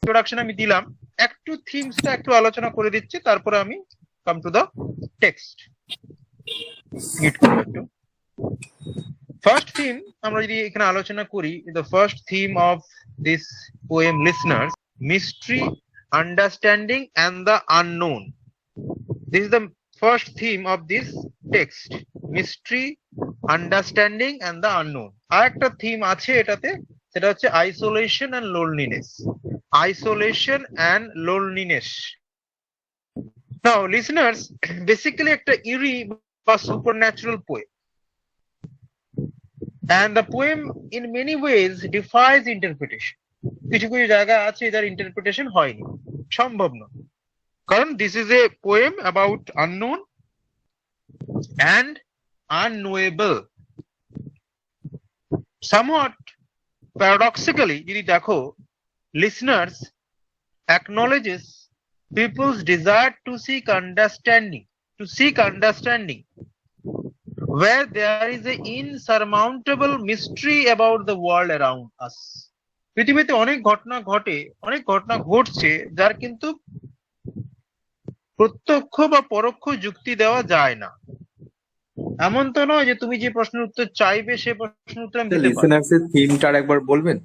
Introduction আমি দিলাম, একটু থিমসটা একটু আলোচনা করে দিচ্ছি, তারপরে আমি come to the text. Meet করব একটু। ফার্স্ট থিম আমরা যদি এখানে আলোচনা করি, the first theme of this poem listeners, mystery, understanding and the unknown. This is the first theme of this text, mystery, understanding and the unknown. আরেকটা theme আছে এটাতে, সেটা হচ্ছে isolation and loneliness. Isolation and loneliness. Now listeners, basically একটা eerie বা supernatural poem, and the poem in many ways defies interpretation. কিছু কিছু জায়গা আছে যার ইন্টারপ্রিটেশন হয়নি, সম্ভব নয়, কারণ this is a poem about unknown and unknowable. Somewhat paradoxically, যদি দেখো, listeners acknowledges people's desire to seek understanding where there is an insurmountable mystery about the world around us. পৃথিবীতে অনেক ঘটনা ঘটছে যার কিন্তু প্রত্যক্ষ বা পরোক্ষ যুক্তি দেওয়া যায় না। এমন তো নয় যে তুমি যে প্রশ্নের উত্তর চাইবে সে প্রশ্নের উত্তর আমি দিতে পারি। লিসেনার্স এর থিমটা একবার বলবেন?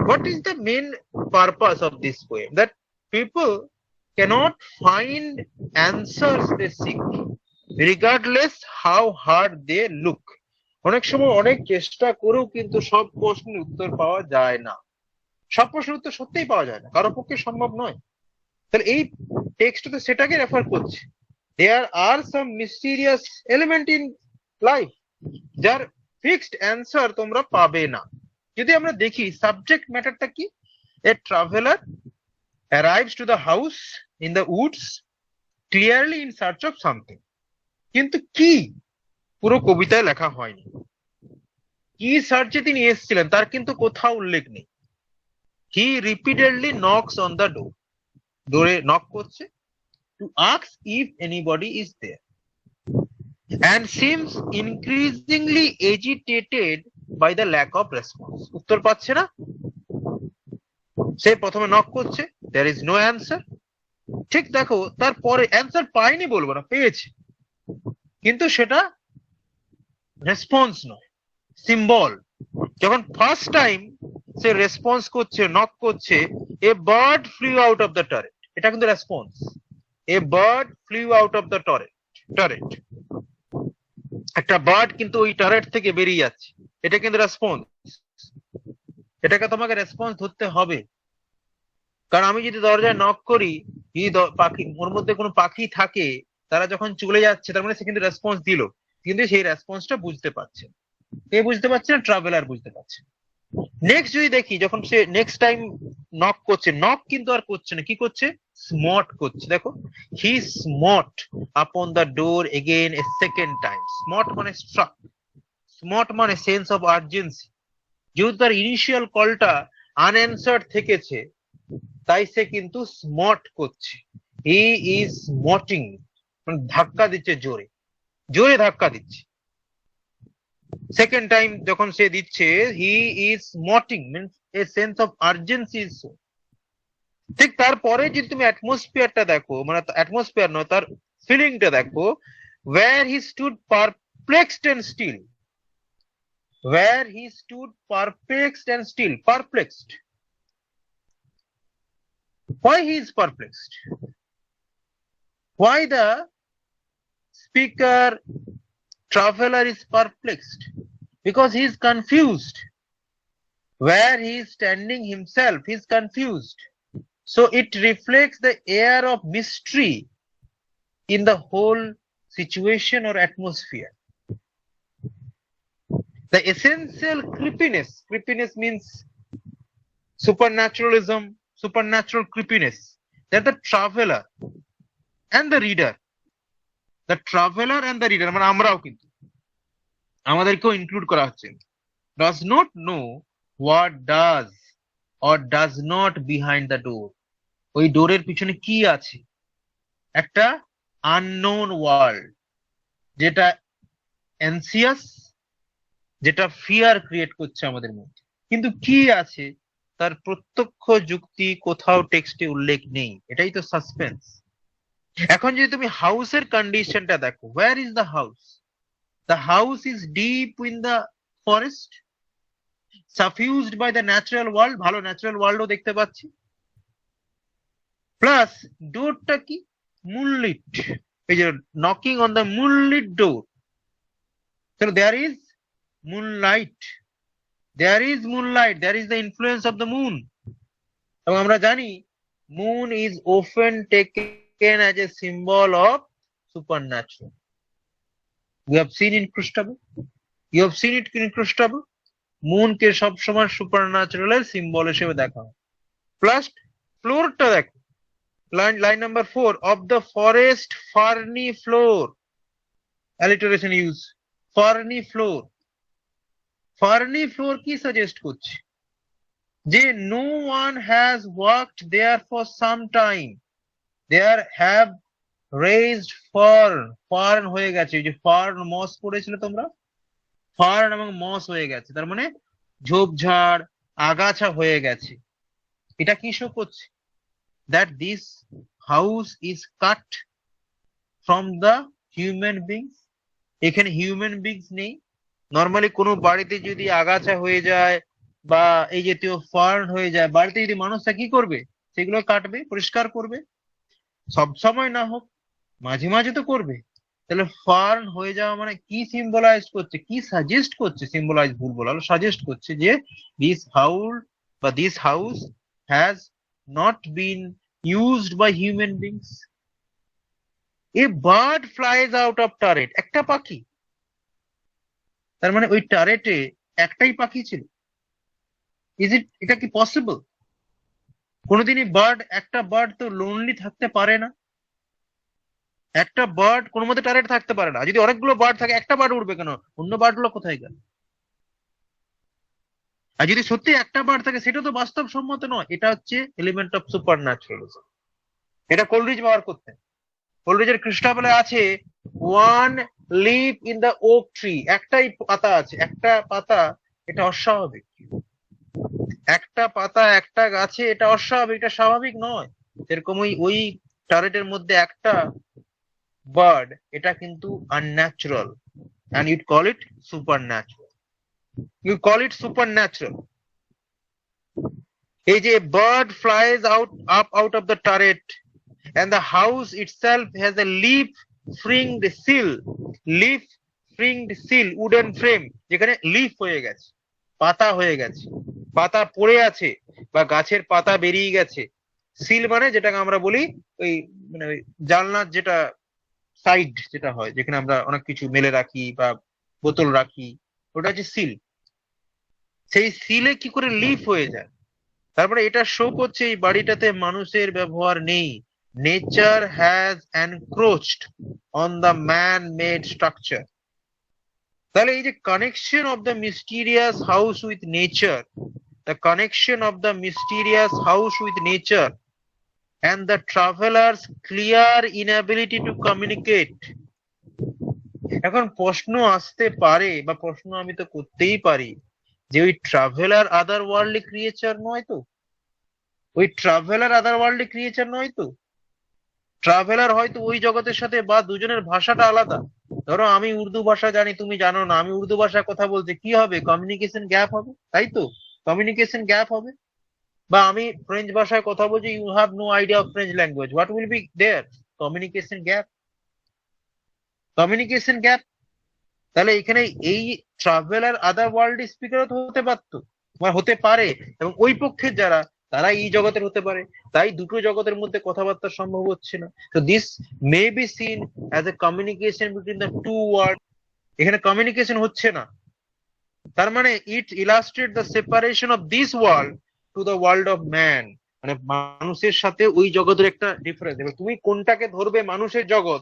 What is the main purpose of this poem? That people cannot find answers they seek, regardless how hard they look. অনেক সময় অনেক চেষ্টা করেও কিন্তু সব প্রশ্নের উত্তর পাওয়া যায় না। সব প্রশ্নের উত্তর সত্যিই পাওয়া যায় না, কারো পক্ষে সম্ভব নয়। তাহলে এই টেক্সটে সেটাকে রেফার করছে। There are some mysterious element in life যার ফিক্সড অ্যান্সার তোমরা পাবে না। যদি আমরা দেখি সাবজেক্ট ম্যাটারটা কি, a traveller arrives to the house in the woods clearly in search of something, কিন্তু কি পুরো কবিতায় লেখা হয়নি। কি সার্চে তিনি এসেছিলেন তার কিন্তু কোথাও উল্লেখ নেই। He repeatedly knocks on the door, ডোরে নক করছে, to ask if anybody is there, and seems increasingly agitated by the lack of response. উত্তর পাচ্ছে না, সে প্রথমে নক করছে, there is no answer. ঠিক দেখো, তারপরে অ্যান্সার পায়নি বলবো না, পেয়েছে, কিন্তু সেটা রেসপন্স নয়, সিম্বল। যখন ফার্স্ট টাইম সে রেসপন্স করছে, নক করছে, a bird flew out of the turret, এটা কিন্তু response. A bird flew out of the turret, একটা বার্ড কিন্তু ওই টারেট থেকে বেরিয়ে যাচ্ছে, এটা কিন্তু রেসপন্স। এটাকে তোমাকে রেসপন্স ধরতে হবে, কারণ আমি যদি দরজায় নক করি, যদি পাখি, ওর মধ্যে কোনো পাখি থাকে, তারা যখন চলে যাচ্ছে তার মানে সে কিন্তু রেসপন্স দিল, কিন্তু সেই রেসপন্সটা বুঝতে পারছে। কে বুঝতে পারছে না? ট্রাভেলার বুঝতে পারছে। নেক্সট যদি দেখি, যখন সে নেক্সট টাইম নক করছে, নক কিন্তু আর করছে না, কি করছে? স্মট করছে। দেখো, he smote upon the door again a second time. Smote মানে স্ট্রাক, স্মট মানে সেন্স অফ আর্জেন্সি। যেহেতু তার ইনিশিয়াল কলটা আনঅ্যান্সার্ড থেকেছে, তাই সে কিন্তু স্মট করছে। হি ইজ স্মটিং, মানে ধাক্কা দিচ্ছে, জোরে জোরে ধাক্কা দিচ্ছে। সেকেন্ড টাইম যখন সে দিচ্ছে, he is smoting means a sense of urgency is show. ঠিক তারপরে যদি তুমি অ্যাটমসফিয়ারটা দেখো, মানে অ্যাটমসফিয়ার নয়, তার ফিলিংটা দেখো, where he stood perplexed and still, where he stood perplexed and still. Perplexed, why he is perplexed? Why the speaker traveler is perplexed? Because he is confused. Where he is standing himself, he is confused. So it reflects the air of mystery in the whole situation or atmosphere. The essential creepiness, creepiness means supernaturalism, supernatural creepiness, that the traveler and the reader, the traveler and the reader, মানে আমরাও কিন্তু, আমাদেরকেও include করা হচ্ছে, does not know what does or does not behind the door. ওই ডোরের পিছনে কি আছে? একটা আননোন ওয়ার্ল্ড, যেটা অ্যানসিয়াস, যেটা ফিয়ার ক্রিয়েট করছে আমাদের মধ্যে। কিন্তু কি আছে তার প্রত্যক্ষ যুক্তি কোথাও টেক্সটে উল্লেখ নেই, এটাই তো সাসপেন্স। এখন যদি তুমি হাউসের কন্ডিশনটা দেখো, where is the house? The house is deep in the forest, suffused by the natural world, ভালো ন্যাচারাল ওয়ার্ল্ডও দেখতে পাচ্ছি, প্লাস ডোরটা কি মুনলিট, এই যে knocking on the moonlit door, so there is moonlight, there is the influence of the moon, এবং আমরা জানি moon is often taken as a symbol of supernatural. We have seen in Kristable, you have seen it in Kristable, moon কে সব সময় supernatural এর symbol হিসেবে দেখা হয়। Plus ফ্লোরটা দেখো, line number 4, of the forest ferny floor, alliteration use, ferny floor, ferny floor কি suggest করছে? যে no one has worked there for some time, there have raised fern হয়ে গেছে, যে fern moss পড়েছিল তোমরা, fern এবং moss হয়ে গেছে, তার মানে ঝোপঝাড় আগাছা হয়ে গেছে। এটা কি শো করছে? that this house is cut from the human beings, এখানে হিউম্যান বিংস নেই। নর্মালি কোনো বাড়িতে যদি আগাছা হয়ে যায় বা এই জাতীয় ফার্ন হয়ে যায়, বাড়িতে যদি মানুষটা কি করবে? সেগুলো কাটবে, পরিষ্কার করবে, সব সময় না হোক, মাঝে মাঝে তো করবে। তাহলে ফার্ন হয়ে যাওয়া মানে কি সিম্বলাইজ করছে, কি সাজেস্ট করছে? সিম্বলাইজ ভুল বলা হলো, সাজেস্ট করছে যে দিস হাউস বা this house has not been used by human beings. A bird flies out of turret, একটা পাখি, তার মানে ওই টারেটে একটাই পাখি ছিল? এটা কি পসিবল? কোনোদিনই একটা বার্ড তো লোনলি থাকতে পারে না, একটা বার্ড কোনো মতে টারেট থাকতে পারে না। যদি অনেকগুলো বার্ড থাকে, একটা বার্ড উঠবে কেন? অন্য বার্ড গুলো কোথায় গেল? আর যদি সত্যি একটা বার্ড থাকে, সেটা তো বাস্তবসম্মত নয়। এটা হচ্ছে এলিমেন্ট অফ সুপার ন্যাচুরালিজম। এটা কোলরিজ ব্যবহার করতেন। কোলরিজের খ্রিস্টাবলে আছে one leaf in the oak tree, একটাই পাতা আছে, একটা পাতা, এটা অস্বাভাবিক। একটা পাতা একটা গাছে, এটা অস্বাভাবিক, এটা স্বাভাবিক নয়। সেরকম ওই টারেটের মধ্যে একটা বার্ড, এটা কিন্তু unnatural, and you'd call it supernatural. You call it supernatural. এই যে bird flies out of the turret, and the house itself has a leaf fringed sill, wooden frame, যেখানে লিফ হয়ে গেছে, পাতা হয়ে গেছে, পাতা পড়ে আছে বা গাছের পাতা বেরিয়ে গেছে। সিল মানে যেটাকে আমরা বলি ওই মানে ওই জানলার যেটা সাইড যেটা হয়, যেখানে আমরা অনেক কিছু মেলে রাখি বা বোতল রাখি, ওটা হচ্ছে সিল। সেই সিলে কি করে লিফ হয়ে যায়? তারপরে এটা শো করছে এই বাড়িটাতে মানুষের ব্যবহার নেই। Nature has encroached on the man made structure. তাহলে এই যে connection of the mysterious house with nature, the connection of the mysterious house with nature and the traveler's clear inability to communicate. এখন প্রশ্ন আসতে পারে বা প্রশ্ন আমি তো করতেই পারি যে ওই ট্রাভেলার আদার ওয়ার্ল্ডলি ক্রিয়েচার নয় তো? ওই ট্রাভেলার আদার ওয়ার্ল্ডলি ক্রিয়েচার নয় তো? ট্রাভেলার হয়তো ওই জগতের সাথে, বা দুজনের ভাষাটা আলাদা। ধরো আমি উর্দু ভাষা জানি, তুমি জানো না, আমি উর্দু ভাষায় কথা বলতে কি হবে? কমিউনিকেশন গ্যাপ হবে, তাই তো? কমিউনিকেশন গ্যাপ হবে। বা আমি ফ্রেঞ্চ ভাষায় কথা বলছি, you have no idea of French language, what will be there? Communication gap, communication gap. তাহলে এখানে এই ট্রাভেলার আদার ওয়ার্ল্ড স্পিকারও তো হতে পারতো বা হতে পারে, এবং ওই পক্ষের যারা, তারা এই জগতের হতে পারে। তাই দুটো জগতের মধ্যে কথাবার্তা সম্ভব হচ্ছে না। তো this may be seen as a communication between the two world. এখানে কমিউনিকেশন হচ্ছে না, তার মানে it illustrate the separation of this world to the world of man. মানে মানুষের সাথে ওই জগতের একটা ডিফারেন্স। এবার তুমি কোনটাকে ধরবে মানুষের জগৎ?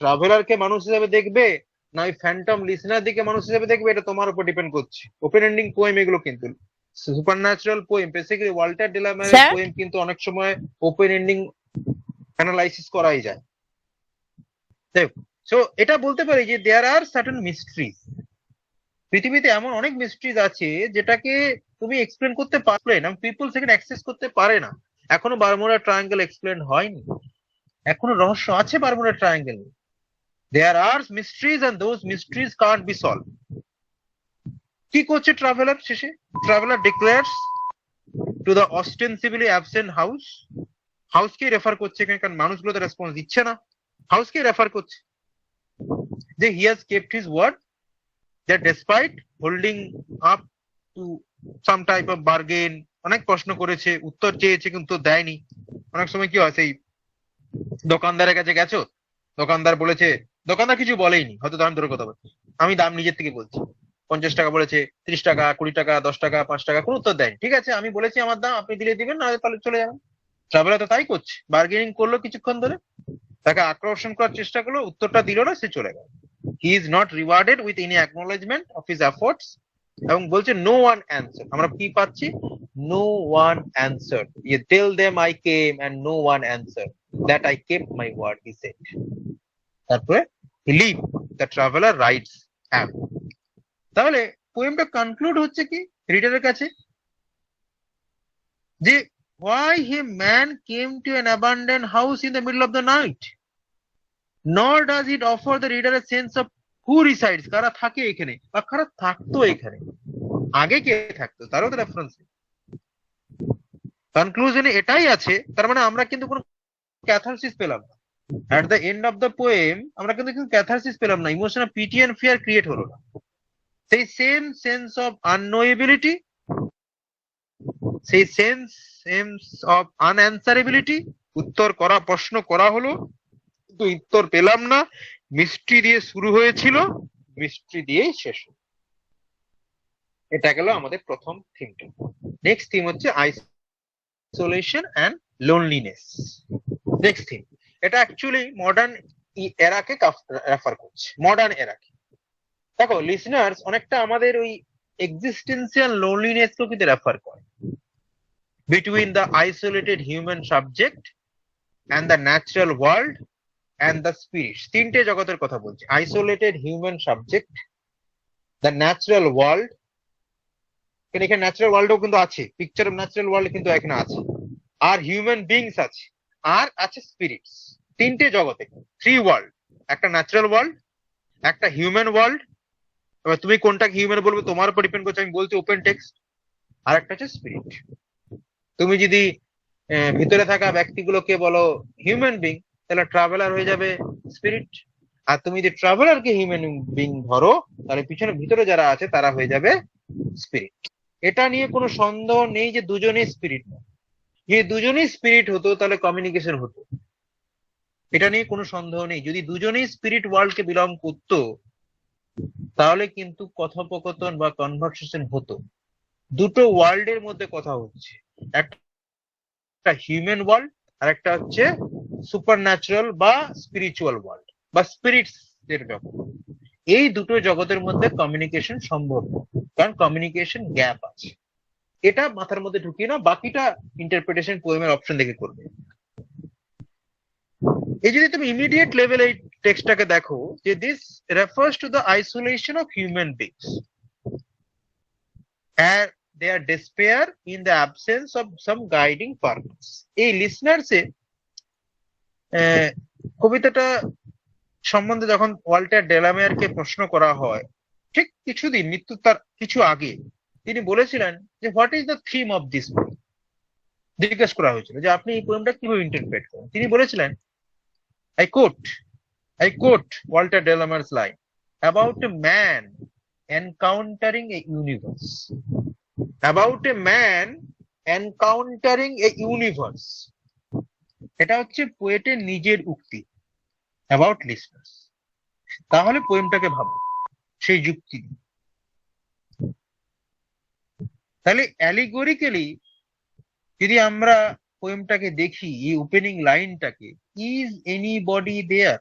ট্রাভেলারকে মানুষ হিসেবে দেখবে, না ওই ফ্যান্টম লিসনার দিকে মানুষ হিসেবে দেখবে? এটা তোমার উপর ডিপেন্ড করছে। ওপেন এন্ডিং পোয়েম এগুলো কিন্তু supernatural poem, basically Walter ডেলামেয়ারের স্যার পোয়েম কিন্তু অনেক সময় ওপেন এন্ডিং অ্যানালাইসিস করাই যায়। সো এটা বলতে পারি যে দেয়ার আর সার্টেন মিস্ট্রিজ। পৃথিবীতে এমন অনেক মিস্ট্রিজ আছে যেটাকে তুমি এক্সপ্লেন করতে পারবে না, পিপল সেখানে অ্যাক্সেস করতে পারে না। এখনো বারমুডা ট্রায়াঙ্গেল এক্সপ্লেন হয়নি, এখনো রহস্য আছে Bermuda Triangle. There are mysteries and those mysteries can't be solve. কি করছে ট্রাভেলার শেষে? Traveller declares to the ostensibly absent house. হাউসকে রেফার করছে এখানে, কারণ মানুষগুলো তো রেসপন্স দিচ্ছে না, হাউসকে রেফার করছে যে he has kept his word, that despite holding up to some type of bargain. অনেক প্রশ্ন করেছে, উত্তর চেয়েছে কিন্তু দেয়নি। অনেক সময় কি হয়, সেই দোকানদারের কাছে গেছো, দোকানদার বলেছে, দোকানদার কিছু বলেইনি, হয়তো দাম ধরে কথা বলছে, আমি দাম নিজের থেকে বলছি, 50 টাকা বলেছে, 30 টাকা, 20 টাকা, 10 টাকা, 5 টাকা, কোনো উত্তর দেয়নি। ঠিক আছে, আমি বলেছি আমার দাম, আপনি দিলে দিবেন, না তাহলে চলে যাবেন। ট্রাভেলার তো তাই করছে, বার্গেনিং করলো কিছুক্ষণ ধরে, তাকে আকর্ষণ করার চেষ্টা করলো, উত্তরটা দিল না, সে চলে গেল। He is not rewarded with any acknowledgement of his efforts. এবং বলছে নো ওয়ান অ্যান্সার। আমরা কি পাচ্ছি? No one answer. You tell them I came and no one answer, that I kept my word, he said. তারপরে he leave, the traveller writes am. তাহলে পোয়েমটা conclude হচ্ছে কি রিডারের কাছে, যে why a man came to an abandoned house in the middle of the night, nor does it offer the reader a sense of who resides, কারা থাকে এখানে বা কারা থাকতো এখানে, আগে কে থাকতো তারও তো রেফারেন্স। কনক্লুশনে এটাই আছে, তার মানে আমরা কিন্তু কোনো ক্যাথারসিস পেলাম না। At the end of the poem আমরা কিন্তু ক্যাথারসিস পেলাম না, emotional pity and fear create হলো না। সেই সেম সেন্স অফ আননোয়েবিলিটি, সেই সেন্স অফ আনঅ্যান্সারেবিলিটি, উত্তর করা, প্রশ্ন করা হলো কিন্তু উত্তর পেলাম না, মিস্ট্রি দিয়ে শুরু হয়েছিল, মিস্ট্রি দিয়েই শেষ হলো। এটা গেল আমাদের প্রথম থিমটা। নেক্সট থিম হচ্ছে isolation and loneliness. Next theme, এটা অ্যাকচুয়ালি মডার্ন এরাকে রেফার করছে, মডার্ন এরাকে। দেখো লিসনার্স, অনেকটা আমাদের ওই এক্সিস্টেন্সিয়াল লোনলিনেস কেও কিন্তু রেফার করে, between the isolated human subject and the natural world and the spirit। তিনটে জগতের কথা বলছি, isolated human subject, the natural world, এখানে ন্যাচারাল ওয়ার্ল্ডও কিন্তু আছে, পিকচার অফ ন্যাচারাল ওয়ার্ল্ড কিন্তু এখানে আছে, আর হিউম্যান বিংস আছে, আর আছে স্পিরিটস। তিনটে জগতে, থ্রি ওয়ার্ল্ড, একটা ন্যাচারাল ওয়ার্ল্ড, একটা হিউম্যান ওয়ার্ল্ড, এবার তুমি কোনটাকে হিউম্যান বলবে তোমার উপর ডিপেন্ড করছে, আমি বলছি ওপেন টেক্সট, আর একটা হচ্ছে স্পিরিট। তুমি যদি ভিতরে থাকা ব্যক্তিগুলোকে বলো হিউম্যান বিং, তাহলে ট্রাভেলার হয়ে যাবে স্পিরিট। আর তুমি যদি ট্রাভেলারকে হিউম্যান বিং ধরো, তাহলে পিছনে ভিতরে যারা আছে তারা হয়ে যাবে স্পিরিট। এটা নিয়ে কোনো সন্দেহ নেই যে দুজনেই স্পিরিট না। যদি দুজনেই স্পিরিট হতো তাহলে কমিউনিকেশন হতো, এটা নিয়ে কোনো সন্দেহ নেই। যদি দুজনেই স্পিরিট ওয়ার্ল্ডকে বিলং করতো তাহলে কিন্তু কথোপকথন বা কনভারসেশন হতো। দুটো ওয়ার্ল্ডের মধ্যে কথা হচ্ছে, একটা হিউম্যান ওয়ার্ল্ড আর একটা হচ্ছে সুপার ন্যাচারাল বা স্পিরিচুয়াল ওয়ার্ল্ড বা স্পিরিটস এর জগৎ। এই দুটো জগতের মধ্যে কমিউনিকেশন সম্ভব, কারণ কমিউনিকেশন গ্যাপ আছে। এটা মাথার মধ্যে ঢুকিয়ে না, বাকিটা ইন্টারপ্রিটেশন পোয়েমের অপশন দেখে করবে। এই যদি তুমি ইমিডিয়েট লেভেল এই টেক্সটটাকে দেখো, যে this refers to the isolation of human beings and their despair in the absence of some guiding purpose। এই লিসনার্স এ কবিতাটা সম্বন্ধে যখন ওয়াল্টার ডেলামেয়ারকে প্রশ্ন করা হয়, ঠিক কিছুদিন মৃত্যুর তার কিছু আগে, তিনি বলেছিলেন যে what is the theme of this poem. জিজ্ঞেস করা হয়েছিল যে আপনি এই পোয়েমটা কিভাবে ইন্টারপ্রেট করেন। তিনি বলেছিলেন, I quote Walter Delamere's line about a man encountering a universe, about a man encountering a universe। এটা হচ্ছে পোয়েটের নিজের উক্তি অ্যাবাউট লিসনার্স। তাহলে পোয়েমটাকে ভাবো সেই যুক্তি। তাহলে অ্যালিগোরিক্যালি যদি আমরা পোয়েমটাকে দেখি, এই ওপেনিং লাইনটাকে, ইজ এনিবডি দেয়ার,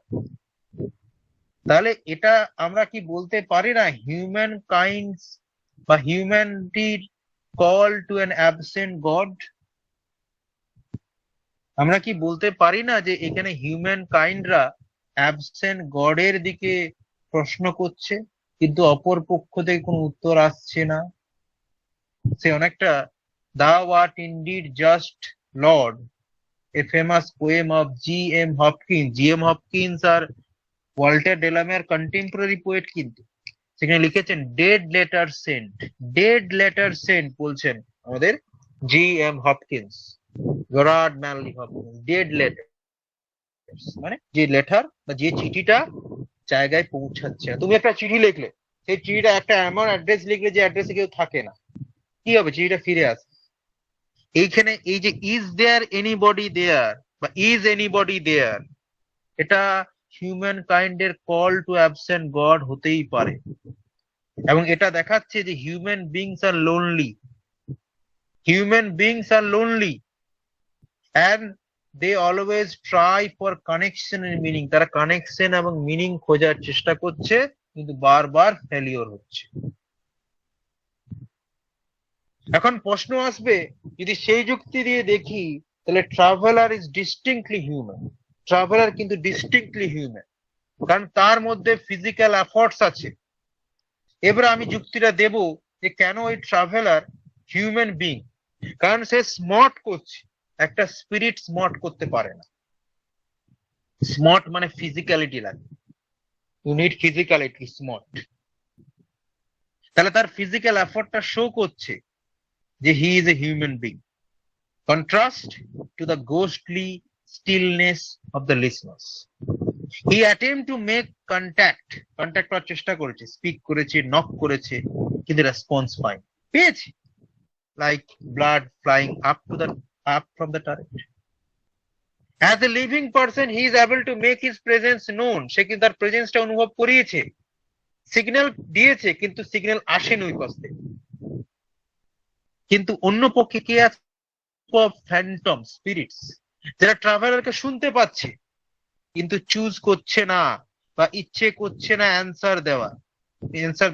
তাহলে এটা আমরা কি বলতে পারি না হিউম্যান কাইন্ড বা হিউম্যানিটির call to an absent God. আমরা কি বলতে পারি না যে এখানে হিউম্যান কাইন্ডরা অ্যাবসেন্ট গডের দিকে প্রশ্ন করছে, কিন্তু অপর পক্ষ থেকে কোনো উত্তর আসছে না। সে অনেকটা thou art indeed just Lord, a famous poem of G.M. Hopkins. G.M. Hopkins আর ওয়াল্টার ডেলামের কন্টেম্পোরারি পোয়েট, কিন্তু সেখানে লিখেছেন ডেড লেটার সেন্ট বলছেন আমাদের G.M. Hopkins, Gerard Manley Hopkins. Dead letter মানে যে লেটার বা যে চিঠিটা জায়গায় পৌঁছাচ্ছে না। তুমি একটা চিঠি লিখলে, সেই চিঠিটা একটা এমন অ্যাড্রেস লিখলে যে অ্যাড্রেসে কেউ থাকে না, কি হবে? চিঠিটা ফিরে আসে। এইখানে এই যে ইজ দেয়ার এনিবডি দেয়ার বা ইজ এনিবডি দেয়ার, এটা হিউম্যান কাইন্ডের কল টু অ্যাবসেন্ট গড হতেই পারে, এবং এটা দেখাচ্ছে যে human beings are lonely and they always try for connection and meaning. তারা কানেকশন এবং মিনিং খোঁজার চেষ্টা করছে, কিন্তু বারবার ফেলিওর হচ্ছে। এখন প্রশ্ন আসবে, যদি সেই যুক্তি দিয়ে দেখি, তাহলে traveller is distinctly human. Traveller কিন্তু ডিস্টিংক্টলি হিউম্যান, কারণ তার মধ্যে ফিজিক্যাল এফর্টস আছে। এবার আমি যুক্তিটা দেব যে কেন ওই ট্রাভেলার হিউম্যান বিং, কারণ সে স্মার্ট করছে, একটা স্পিরিট স্মার্ট করতে পারে না। স্মার্ট মানে ফিজিক্যালিটি লাগে, ইউ নিড ফিজিক্যালিটি স্মার্ট। তাহলে তার ফিজিক্যাল এফর্টটা শো করছে যে he is a human being, contrast to the ghostly stillness of the listeners. He attempt to make contact করার চেষ্টা করেছে, স্পিক করেছে, নক করেছে, কিন্তু রেসপন্স পেয়েছে, like blood flying up from the turret. As a living person, he is able to make his presence known. সে কিন্তু তার প্রেজেন্সটা অনুভব করিয়েছে, সিগন্যাল দিয়েছে, কিন্তু সিগন্যাল আসেনি ওই পাশ থেকে। কিন্তু অন্য পক্ষে কে আছে? ফ্যান্টম স্পিরিটস, যারা ট্রাভেলারকে শুনতে পাচ্ছে কিন্তু চুজ করছে না বা ইচ্ছে করছে না অ্যান্সার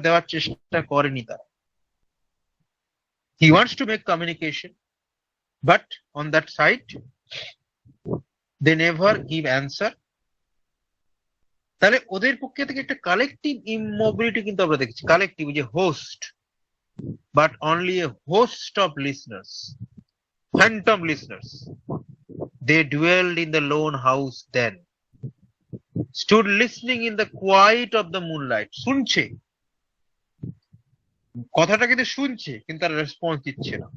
দেওয়ার চেষ্টা করেনি তারা। He wants to make communication, but on that side they never give answer. তাহলে ওদের পক্ষে থেকে একটা কালেকটিভ ইমোবিলিটি কিন্তু আমরা দেখছি, কালেকটিভ যে host, but only a host of listeners, phantom listeners. They dwelled in the lone house then, stood listening in the quiet of the moonlight. শুনছে, কথাটা কিন্তু শুনছে, কিন্তু তার রেসপন্স দিচ্ছে না।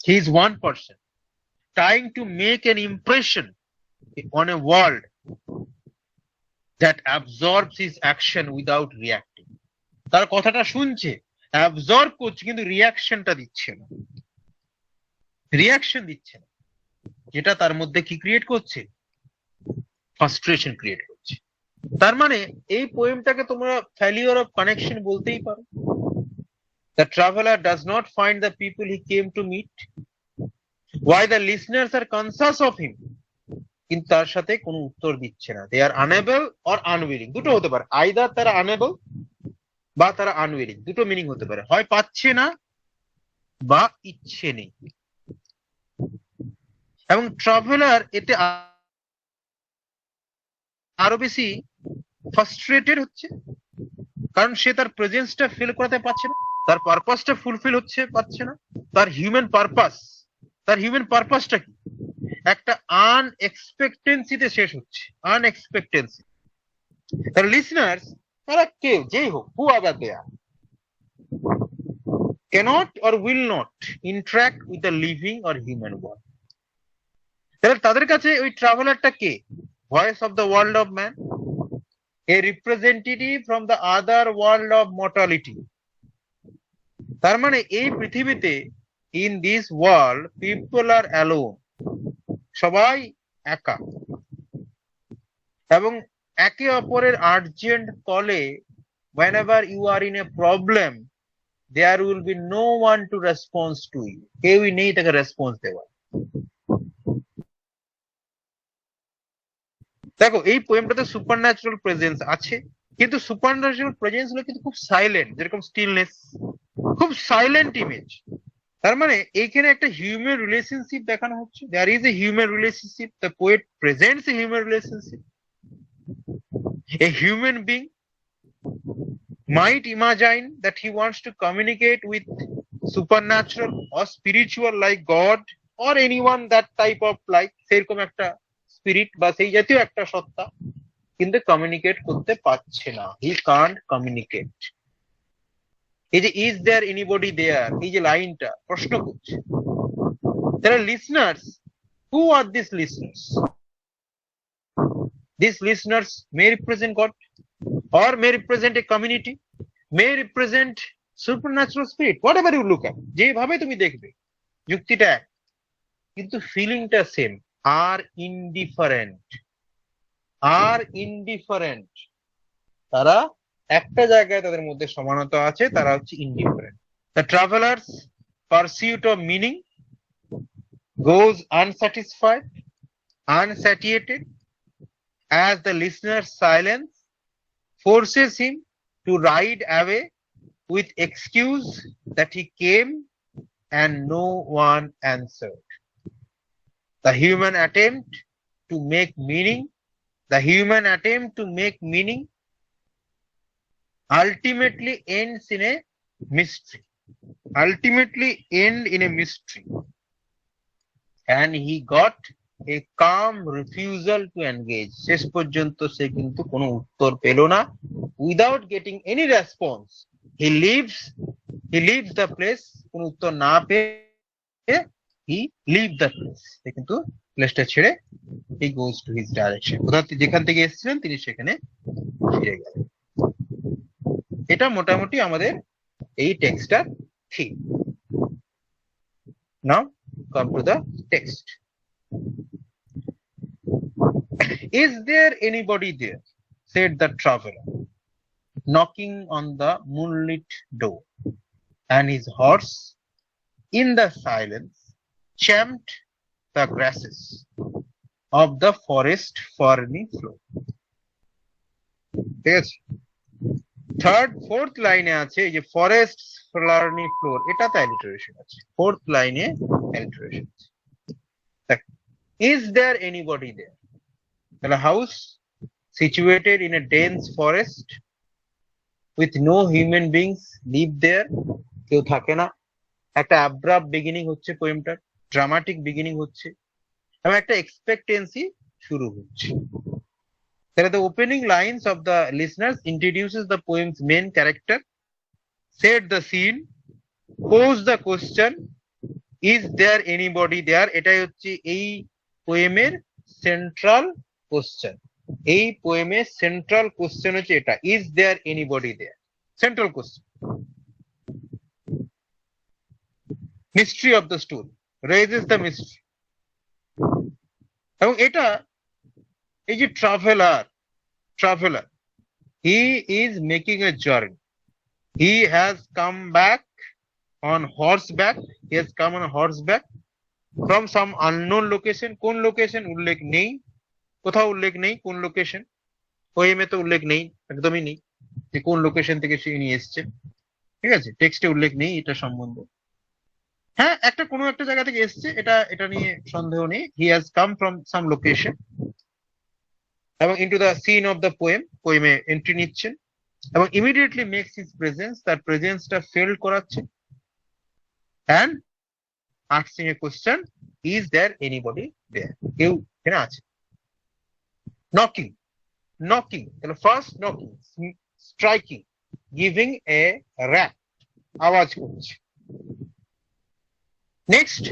He is one person trying to make an impression on a world that absorbs his action without reacting. তার কথাটা শুনছে, অ্যাবজর্ব করছে, কিন্তু রিয়াকশন দিচ্ছে না, যেটা তার মধ্যে কি ক্রিয়েট করছে? ফ্রাস্ট্রেশন ক্রিয়েট করছে। তার মানে এই পোয়েমটাকে তোমরা ফেলিওর অফ কানেকশন বলতেই পারো। The traveler does not find the people he came to meet. Why the listeners are conscious of him, কিন্তু তার সাথে কোনো উত্তর দিচ্ছে না। They are unable or unwilling, দুটো হতে পারে। আইদার তারা unable বা তারা আনউইলিং, দুটো মিনিং হতে পারে, হয় পাচ্ছে না বা ইচ্ছে নেই। এবং ট্রাভেলার এতে আরো বেশি ফ্রাস্ট্রেটেড হচ্ছে, কারণ সে তার প্রেজেন্সটা ফিল করাতে পারছে না, তার পারপাসটা ফুলফিল পারছে না। তার হিউম্যান পারপাসটা কি? একটা আনএক্সপেক্টেন্সিতে শেষ হচ্ছে, আনএক্সপেক্টেন্সি। তার লিসনার্স, তারা কেউ যেই হোক, whoever they are, cannot or will not interact with the living or human world. তাহলে তাদের কাছে ওই ট্রাভেলারটা কে? Voice of the world of man, a representative from the other world of mortality. তার মানে এই পৃথিবীতে, in this world people are alone, সবাই একা, এবং একে অপরের আর্জেন্ট কলে whenever you are in a problem there will be no one to respond to you. কেউই নেই তাকে রেসপন্স দেওয়ার। দেখো এই পোয়েমটাতে সুপারন্যাচুরাল প্রেজেন্স আছে, কিন্তু সুপারন্যাচুরাল প্রেজেন্স গুলো কিন্তু খুব সাইলেন্ট, যেরকম স্টিলনেস, খুব সাইলেন্ট ইমেজ। তার মানে এইখানে একটা হিউম্যান রিলেশনশিপ দেখানো হচ্ছে। There is a human relationship, the poet presents a human relationship. A human being might imagine that he wants to communicate with supernatural or spiritual like God or anyone that type of like সেরকম একটা spirit বা সেই জাতীয় একটা সত্তা কিন্তু communicate করতে পারছে না, he can't communicate। এই যে is there anybody there, এই যে লাইনটা প্রশ্ন করছে, there are listeners, who are these listeners? These listeners may represent God or may represent a community, may represent supernatural spirit, whatever you look at, যেভাবে তুমি দেখবে যুক্তিটা এক, কিন্তু ফিলিংটা সেম, আর ইনডিফারেন্ট, আর ইনডিফারেন্ট। তারা একটা জায়গায় তাদের মধ্যে সমানতা আছে, তারা হচ্ছে indifferent. The traveler's pursuit of meaning goes unsatisfied, unsatiated, as the listener's silence forces him to ride away with excuse that he came and no one answered. The human attempt to make meaning, the human attempt to make meaning ultimately ends in a mystery, ultimately end in a mystery. And he got a calm refusal to engage. শেষ পর্যন্ত সে কিন্তু কোনো উত্তর পেল না। Without getting any response, he leaves the place, কোনো উত্তর না পেয়ে he leaves the place, সে কিন্তু প্লেসটা ছেড়ে he goes to his direction, অর্থাৎ যেখান থেকে এসেছিলেন তিনি সেখানে ফিরে গেলেন। এটা মোটামুটি আমাদের এই টেক্সটটার theme. Now come to the text. Is there anybody there, said the traveler, knocking on the moonlit door, and his horse in the silence champed the grasses of the forest ferny floor. Yes. Third, fourth line আছে এই যে forest ferny floor, এটাতে alliteration আছে, fourth line এ alliteration আছে। Is there anybody there? A house situated in a dense forest with no human beings live there, কেউ থাকে না, একটা abrupt beginning হচ্ছে পোয়েমটার, ড্রামাটিক বিগিনিং হচ্ছে এবং একটা এক্সপেক্টেন্সি শুরু হচ্ছে। তাহলে the opening lines of the listeners introduces the poem's main character, set the scene, pose the question, is there anybody there? এটাই হচ্ছে এই পোয়েমের সেন্ট্রাল কোশ্চেন। এই পোয়েমের সেন্ট্রাল কোশ্চেন হচ্ছে এটা, is there anybody there? Central question. Mystery of the story, raises the mystery। এবং এটা এই যে traveler, he is making a journey, he has come back on horseback, he has come on horseback from some unknown location। কোন location উল্লেখ নেই, কোথাও উল্লেখ নেই কোন লোকেশন, পোয়েমে তো উল্লেখ নেই, একদমই নেই যে কোন লোকেশন থেকে সে নিয়ে এসছে, ঠিক আছে, টেক্সটে উল্লেখ নেই এটা সম্বন্ধে। হ্যাঁ, একটা কোনো একটা জায়গা থেকে এসছে, এটা নিয়ে সন্দেহ নেই, he has come from some location, এবং into the scene of the poem, পোয়েমে এন্ট্রি নিচ্ছেন এবং immediately makes his presence, তার প্রেজেন্সটা ফিল করাচ্ছে, and asking a question, is there anybody there? কেউ এখানে আছে। knocking, তাহলে first knocking, striking, giving a rap, আওয়াজ করছে। next,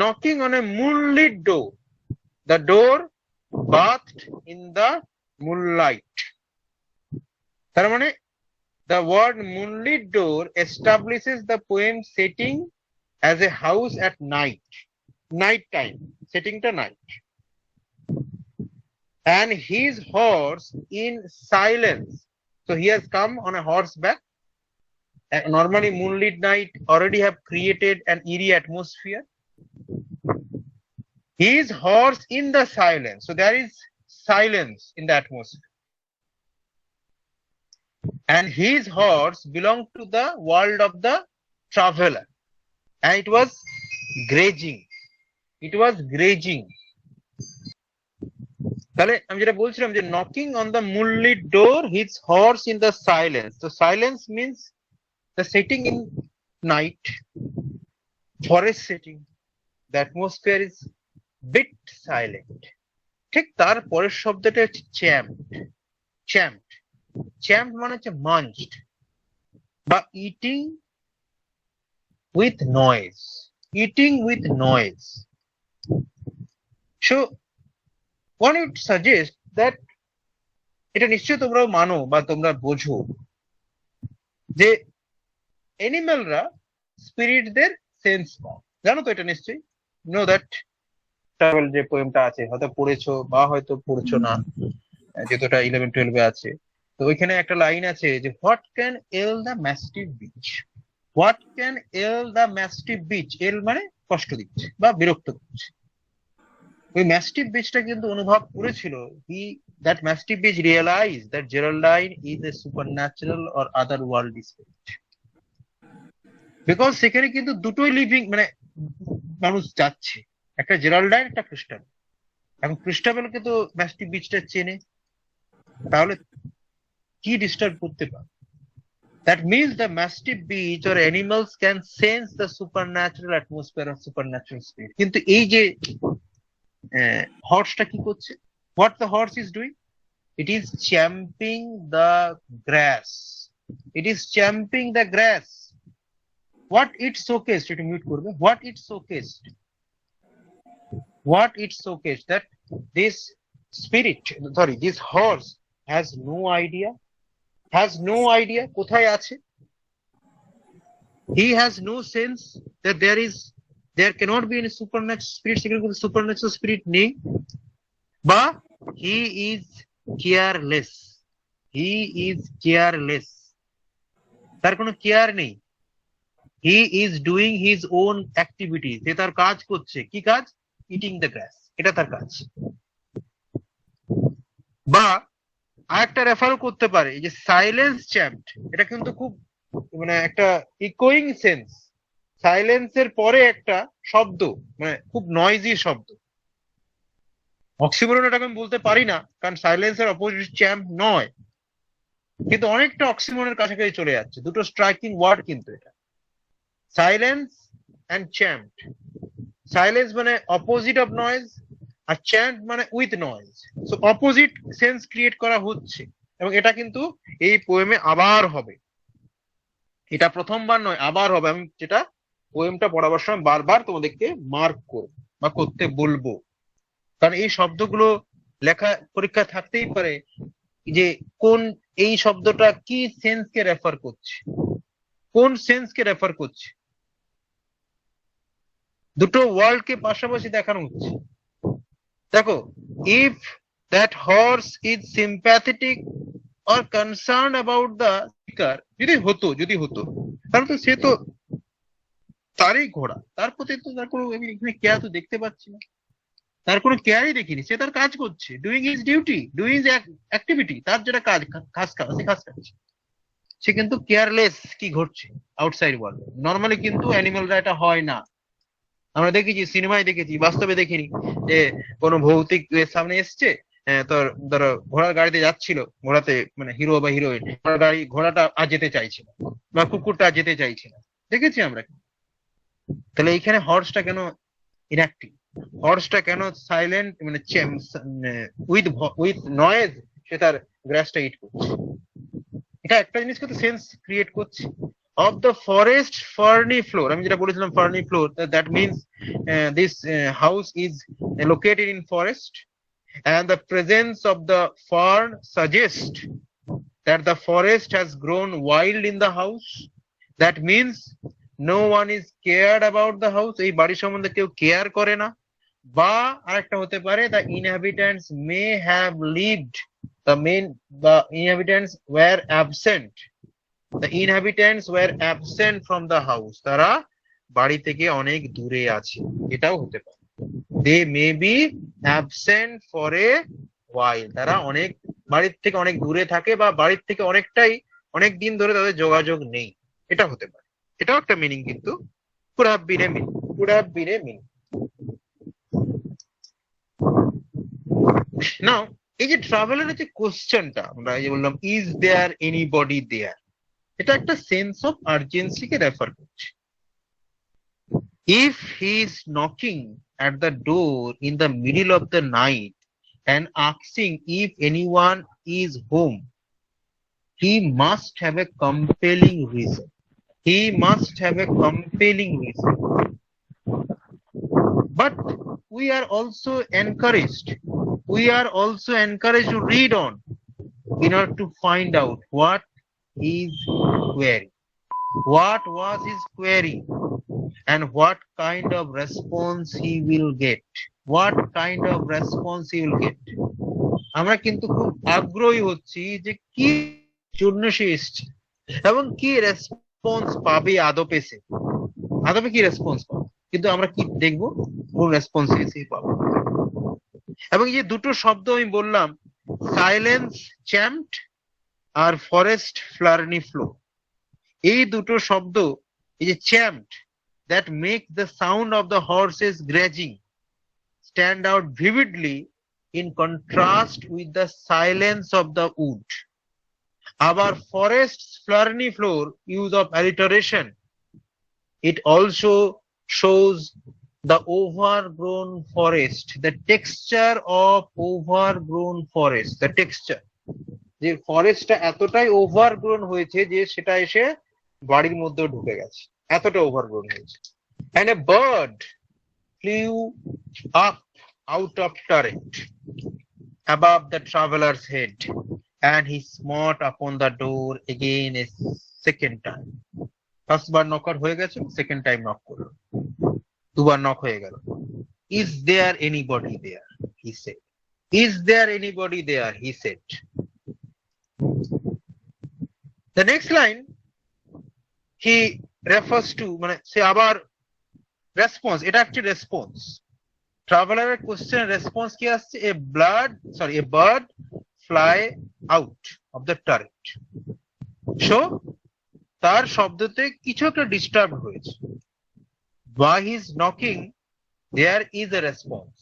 knocking on a moonlit door, the door bathed in the moonlight। তার মানে the word moonlit door establishes the poem setting as a house at night time, setting the night, and his horse in silence, so he has come on a horseback, and normally moonlit night already have created an eerie atmosphere, his horse in the silence, so there is silence in the atmosphere, and his horse belonged to the world of the traveler, and it was grazing, তাহলে আমি যেটা বলছিলাম যে knocking on the moonlit door, his horse in the silence, so silence means the setting in night, forest setting, the atmosphere is bit silent. ঠিক তার পরের শব্দটা হচ্ছে চ্যাম্পড। চ্যাম্পড চ্যাম্পড মানে হচ্ছে মাঞ্চড বা eating with noise. Eating with noise. So one would suggest that এটা নিশ্চয়ই তোমরাও মানো বা তোমরা বোঝো যে অ্যানিমালরা স্পিরিটদের সেন্স পায়। জানো তো এটা নিশ্চয়ই? নো দ্যাট ট্রাভেল যে পোয়েমটা আছে, হয়তো পড়েছো বা হয়তো পড়ছো না, যেহেতু এটা 11-12 আছে। তো ওইখানে একটা লাইন আছে যে what can ail the mastiff bitch. What can ail the mastiff bitch. Ail মানে কষ্ট দিচ্ছে বা বিরক্ত করছে। ওই ম্যাস্টিভ বিচটা কিন্তু অনুভব করেছিল, he that mastiff bitch realize that Geraldine is a supernatural or other world spirit. Because সেখানে কিন্তু দুটোই লিভিং মানে মানুষ যাচ্ছে, একটা জেরাল্ডাইন একটা ক্রিস্টাল। এখন ক্রিস্টাবেলকে তো ম্যাস্টিভ বিচটা চেনে, তাহলে কি ডিস্টার্ব করতে পারে? That means the mastiff beach or animals can sense the supernatural atmosphere or supernatural spirit. কিন্তু এই যে হর্সটা কি করছে? What the horse is doing? It is champing the grass. It is champing the grass. What it showcased, এটা mute করবে, what it showcased, what it showcased that this spirit, sorry, this horse has no idea কোথায় আছে। he has no sense that there cannot be any supernatural spirit, সেখানে কোনো supernatural spirit নেই, বা he is careless, he is careless, তার কোনো care নেই। he is doing his own activities, সে তার কাজ করছে। কি কাজ? eating the grass, এটা তার কাজ। বা আরেকটা রেফারও করতে পারে যে সাইলেন্স চ্যাম্পড, এটা কিন্তু খুব মানে একটা ইকোয়িং সেন্স। সাইলেন্সের পরে একটা শব্দ, মানে খুব নয়েজি শব্দ। অক্সিমোরন এটাকে আমি বলতে পারি না, কারণ সাইলেন্সের অপোজিট চ্যাম্প নয়, কিন্তু অনেকটা অক্সিমোরনের কাছাকাছি চলে যাচ্ছে। দুটো স্ট্রাইকিং ওয়ার্ড কিন্তু এটা, সাইলেন্স অ্যান্ড চ্যাম্পড। সাইলেন্স মানে অপোজিট অফ নয়েজ, আর চ্যান্ট মানে with noise. So opposite sense create করা হচ্ছে, এবং এটা কিন্তু এই পোয়েমে আবার হবে। এটা প্রথমবার নয়, আবার হবে। আমি যেটা পোয়েমটা পড়াবার সময় বারবার তোমাদেরকে মার্ক করব বা করতে বলবো, কারণ এই শব্দগুলো লেখা পরীক্ষা থাকতেই পারে যে কোন এই শব্দটা কি সেন্সকে রেফার করছে, কোন সেন্সকে রেফার করছে। দুটো ওয়ার্ল্ডকে পাশাপাশি দেখানো হচ্ছে। দেখো, if that horse is sympathetic or concerned about the speaker, যদি হতো তাহলে তো সে তো তারই ঘোড়া, তার প্রতি তো তার কোনো এখানে কেয়ার তো দেখতে পাচ্ছি না, তার কোনো কেয়ারই দেখিনি। সে তার কাজ করছে, doing is duty, doing is activity, তার যেটা কাজ, খাস কাজ, সে কাজ করছে। সে কিন্তু কেয়ারলেস কি ঘটছে আউটসাইড ওয়ার্ল্ড। নর্মালি কিন্তু অ্যানিমালরা এটা হয় না। আমরা দেখেছি, সিনেমায় দেখেছি, বাস্তবে দেখিনি যে কোনো ভৌতিক সামনে এসছে, তোর ধরো ঘোড়ার গাড়িতে যাচ্ছিল, ঘোড়াতে মানে হিরো বা হিরোইন, ঘোড়াটা আর যেতে চাইছে না, বা কুকুরটা আর যেতে চাইছে না, দেখেছি আমরা। তাহলে এইখানে হর্সটা কেন ইনঅ্যাক্টিভ? হর্সটা কেন সাইলেন্ট, মানে উইথ নয়েজ সে তার গ্রাসটা ইট করছে? এটা একটা জিনিস কিন্তু সেন্স ক্রিয়েট করছে। of the forest ferny floor, আমি যেটা বলেছিলাম ferny floor, that means this house is located in forest, and the presence of the fern suggests that the forest has grown wild in the house. That means no one is cared about the house, এই বাড়ি সম্বন্ধে কেউ care করে না। বা আরেকটা হতে পারে, the inhabitants may have lived, the inhabitants were absent, the inhabitants were absent from the house, তারা বাড়ি থেকে অনেক দূরে আছে, এটাও হতে পারে। they may be absent for a while, তারা অনেক বাড়ির থেকে অনেক দূরে থাকে, বা বাড়ির থেকে অনেক দিন ধরে তাদের যোগাযোগ নেই, এটা হতে পারে। এটাও একটা মিনিং কিন্তু, could have been a meaning. Now এই যে ট্রাভেলারের যে কোশ্চেনটা আমরা এই যে বললাম, ইজ দেয়ার এনিবডি দেয়ার, এটা একটা সেন্স অফ আর্জেন্সিকে রেফার করছে। If he is knocking at the door in the middle of the night and asking if anyone is home, he must have a compelling reason. He must have a compelling reason. But we are also encouraged. We are also encouraged to read on in order to find out what is query. What was his query and what kind of response he will get. What kind of response he will get. আমরা কিন্তু খুব আগ্রহী হচ্ছি যে কি জন্য সে এসছে এবং কি রেসপন্স পাবে আদপে সে আদপে কি রেসপন্স পাবে কিন্তু আমরা কি দেখবো কোন রেসপন্স সে পাবে এবং এই যে দুটো শব্দ আমি বললাম সাইলেন্স চ্যাম্পড আর ফরেস্ট ফ্লার্নি ফ্লো এই দুটো শব্দ এই যে চ্যাম্পড that make the sound of the horses grazing stand out vividly in contrast with the silence of the wood. Our forest's ferny floor use of alliteration. It also shows the overgrown forest, the texture of overgrown forest, the texture. যে ফরেস্টটা এতটাই ওভারগ্রোন হয়েছে যে সেটা এসে বাড়ির মধ্যে ঢুকে গেছে এতটা ওভারগ্রোন হয়েছে and a bird flew up out of turret above the traveler's head and he smote upon the door again a second time. First bar knock হয়ে গেছে সেকেন্ড টাইম নক করলো দুবার নক হয়ে গেল is there anybody there he said is there anybody there he said. The next line he refers to মানে সে আবার response এটা একটি রেসপন্স ট্রাভেলারের কোশ্চেন রেসপন্স কি আসছে a bird fly out of the turret so তার শব্দতে কিছু একটা ডিস্টার্ব হয়েছে by his knocking there is a response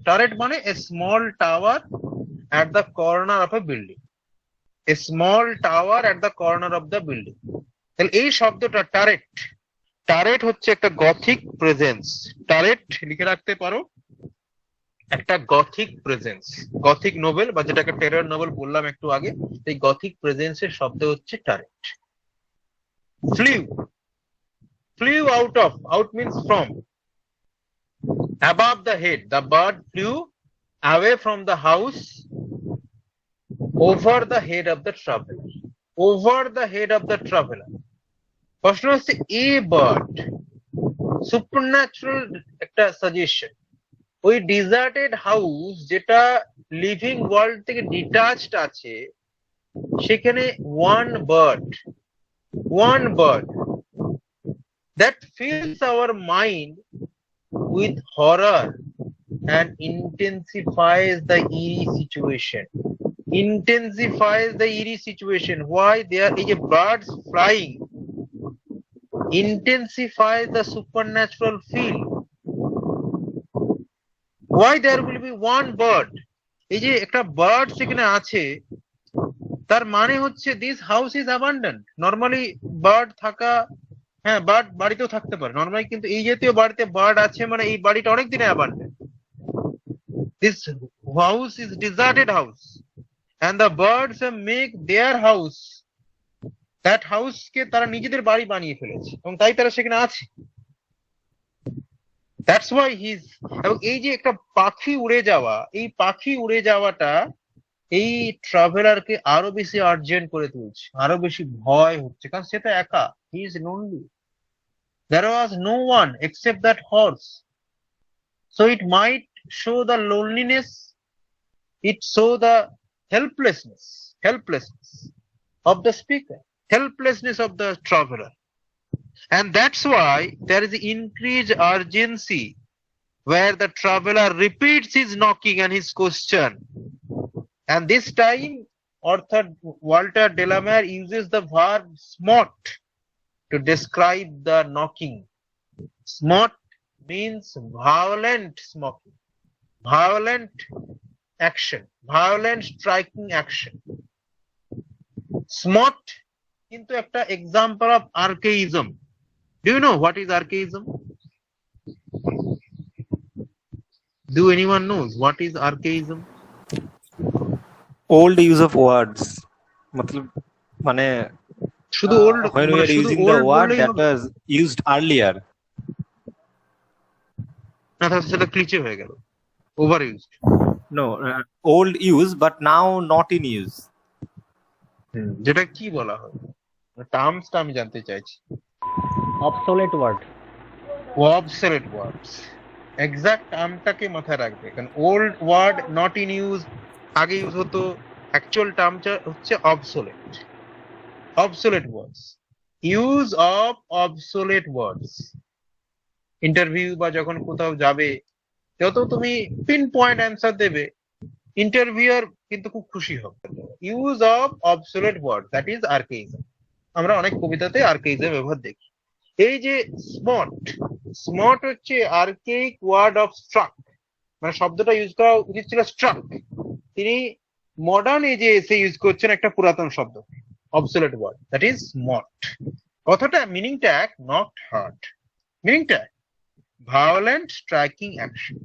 turret মানে a small tower at the corner of a building a small tower at the corner of the building তাহলে এই শব্দটা turret হচ্ছে একটা গথিক প্রেজেন্স টারেট লিখে রাখতে পারো একটা গথিক প্রেজেন্স গথিক নোবেল বা যেটাকে টেরর নোবেল বললাম একটু আগে এই গথিক প্রেজেন্সের শব্দ হচ্ছে turret flew out means from above the head the bird flew away from the house over the head of the traveler প্রশ্ন হচ্ছে এ বার্ড সুপারন্যাচুরাল একটা সাজেশন ওই ডিজার্টেড হাউস যেটা লিভিং ওয়ার্ল্ড থেকে ডিটাচড আছে সেখানে one bird that fills our mind with horror and intensifies the eerie situation. Why there is a birds flying intensifies the supernatural feel. Why there will be one bird এই যে একটা bird সেখানে আছে তার মানে হচ্ছে this house is abandoned. Normally bird থাকা হ্যাঁ বার্ড বাড়িতেও থাকতে পারে নরমালি কিন্তু এই জাতীয় বাড়িতে বার্ড আছে মানে এই বাড়িটা অনেক দিনে abandoned. This house is deserted house and the birds make their house that house কে তারা নিজেদের বাড়ি বানিয়ে ফেলেছে এবং তাই তারা সেখানে আছে that's why he's এবং এই যে একটা পাখি উড়ে যাওয়াটা এই ট্রাভেলারকে আরো বেশি আর্জেন্ট করে তুলছে আরো বেশি ভয় হচ্ছে কারণ সে তো একা he is lonely there was no one except that horse so it might show the loneliness it show the helplessness of the speaker helplessness of the traveler and that's why there is increased urgency where the traveler repeats his knocking and his question and this time author Walter Delamere uses the verb smote to describe the knocking. Smote means violent smoking, violent action, violent striking action. Smote কিন্তু একটা example of archaism Do you know what is archaism? Do anyone knows what is archaism? Old use of words. मतलब মানে শুধু old, when we মানে are শুধু using the old word বললেই that হবে? was used earlier. না, তাহলে সেটা ক্লিচে হয়ে গেল, over used. No, old use but now not in use. যেটা কি বলা হয়, টার্মসটা আমি জানতে চাইছি। obsolete word. Obsolete words, exact টার্মটাকে মাথায় রাখবে, কারণ old word not in use আগে ইউজ হতো, অ্যাকচুয়াল টার্মটা হচ্ছে obsolete. Obsolete words, use of obsolete words. Interview বা যখন কোথাও যাবে, যত তুমি পিন পয়েন্ট অ্যান্সার দেবে, ইন্টারভিউয়ার কিন্তু খুব খুশি হবে। Use of obsolete word, that is archaism. আমরা অনেক কবিতাতে আর্কেইজম ব্যবহার দেখি। এই যে স্মট, স্মট হচ্ছে আর্কেইক ওয়ার্ড অফ স্ট্রাক, মানে শব্দটা ইউজ করা উচিত ছিল স্ট্রাক, তিনি মডার্ন এজে এসে ইউজ করছেন একটা পুরাতন শব্দ, obsolete word, that is smote. কথাটা মিনিংটা এক, নট হার্ট, মিনিংটা ভায়োলেন্ট স্ট্রাইকিং অ্যাকশন।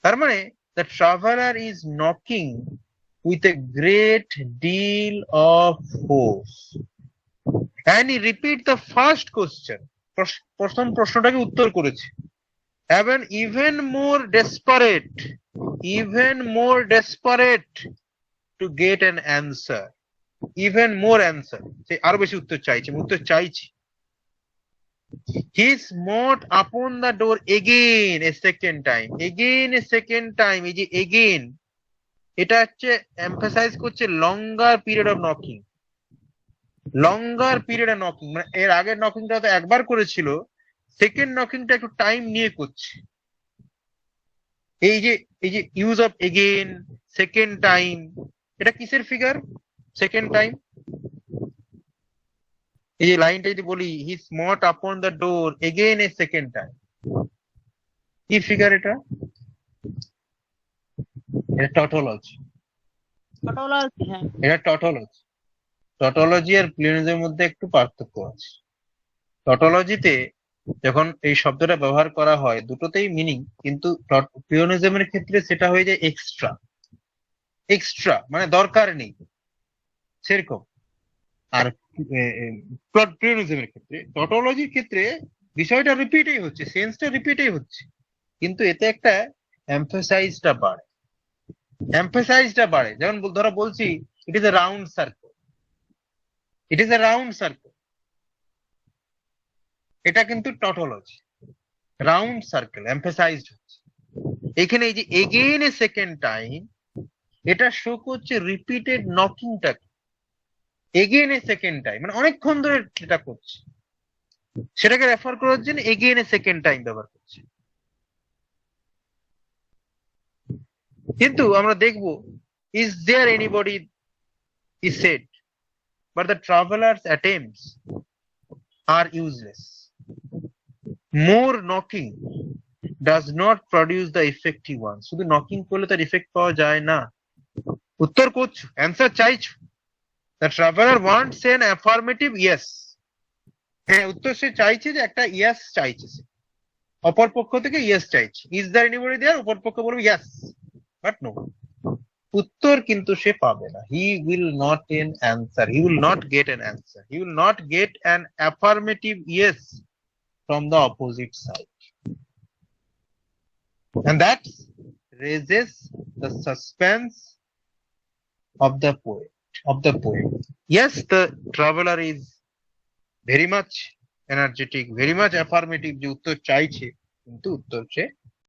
তার মানে the traveler is knocking with a great deal of force. And he repeat the first question. প্রথম প্রশ্নটাকে উত্তর করেছে। Even more desperate to get an answer. Even more answer. সে আরো বেশি উত্তর চাইছে, উত্তর চাইছি। He smote upon the door again a second time. Again a second time. এই যে again, এটা হচ্ছে এমফাসাইজ করছে লঙ্গার period of knocking. Longer period of knocking, মানে এর আগের নকিংটা তো একবার করেছিল, সেকেন্ড নকিংটা একটু টাইম নিয়ে করছে। এই যে use of again, second time, এটা কিসের ফিগার? Second time. এই যে লাইনটা যদি বলি, he smote upon the door again a second time, কি ফিগার এটা? এটা টটোলজি। এটা টটোলজি। টটোলজি আর প্লিওনিজমের মধ্যে একটু পার্থক্য আছে। টটোলজিতে যখন এই শব্দটা ব্যবহার করা হয় দুটোতেই মিনিং, কিন্তু প্লিওনিজমের ক্ষেত্রে সেটা হয়ে যায় এক্সট্রা। এক্সট্রা মানে দরকার নেই সেরকম। আর প্লিওনিজমের ক্ষেত্রে, টটোলজির ক্ষেত্রে বিষয়টা রিপিটই হচ্ছে, সেন্সটা রিপিটই হচ্ছে, কিন্তু এতে একটা এমফাসাইজটা বাড়ে। এমফাসাইজটা বাড়ে, যেমন ধরো বলছি it is a round circle, it is a round circle, এটা কিন্তু টটোলজি। রাউন্ড সার্কেল এমফাসাইজড হচ্ছে। এখানে এই যে এগেইন এ সেকেন্ড টাইম, এটা শো করছে repeated নকিংটাকে। Again a second time মানে অনেকক্ষণ ধরে এটা করছে, সেটাকে রেফার করার জন্য এগেইন এ সেকেন্ড টাইম ব্যবহার করছে। কিন্তু আমরা দেখব, is there anybody, he said, but the traveler's attempts are useless. More knocking does not produce the effective one. শুধু নকিং করলে তার ইফেক্ট পাওয়া যায় না। উত্তর করছো, অ্যান্সার চাইছো, the traveler wants an affirmative yes. হ্যাঁ, উত্তর সে চাইছে, যে একটা ইয়েস চাইছে, সে অপর পক্ষ থেকে ইয়েস চাইছে। ইজ দেয়ার এনিবডি দেয়ার, অপর পক্ষ বলবে ইয়েস, বাট নো, উত্তর কিন্তু সে পাবে না। He will not an answer, he will not get an answer, he will not get an affirmative yes from the opposite side, and that raises the suspense of the poem. Yes, the traveler is very much energetic, very much affirmative, যে উত্তর চাইছে, কিন্তু উত্তর সে